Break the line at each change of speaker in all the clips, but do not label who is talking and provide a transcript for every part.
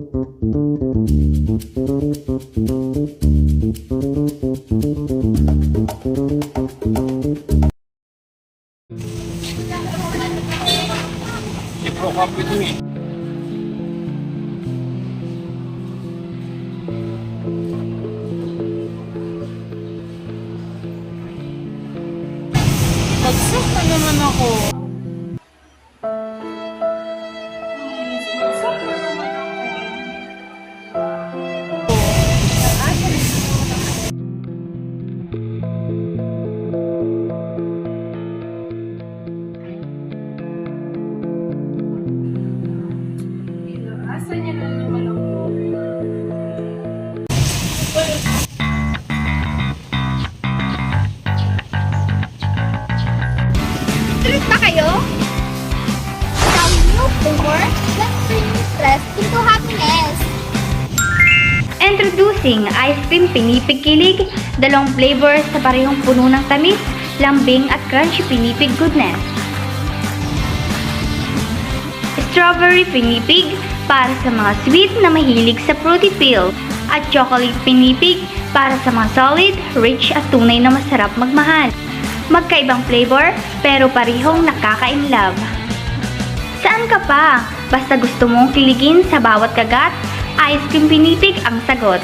Bagsak na naman ako. Bagsak na naman ako. Asan niya na naman ako?
Tulit ba kayo? Some new flavor that brings stress into happiness.
Introducing Ice Cream Pinipig Kilig, dalawang flavors sa parehong puno ng tamis, lambing at crunchy pinipig goodness. Strawberry Pinipig para sa mga sweet na mahilig sa fruity feel, at chocolate pinipig para sa mga solid, rich at tunay na masarap magmahal. Magkaibang flavor pero parehong nakaka-inlove. Saan ka pa? Basta gusto mong kiligin sa bawat kagat, Ice Cream Pinipig ang sagot.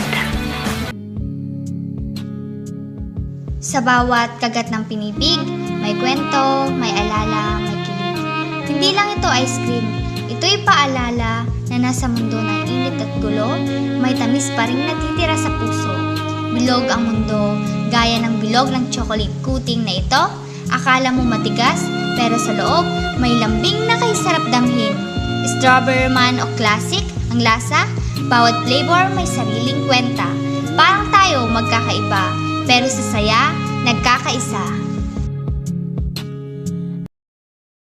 Sa bawat kagat ng pinipig, may kwento, may alala, may kilig. Hindi lang ito ice cream. Ito'y paalala na nasa mundo ng init at gulo, may tamis pa rin natitira sa puso. Bilog ang mundo, gaya ng bilog ng chocolate coating na ito. Akala mo matigas, pero sa loob, may lambing na kay sarap damhin. Strawberry man o classic, ang lasa, bawat flavor may sariling kwenta. Parang tayo magkakaiba, pero sa saya, nagkakaisa.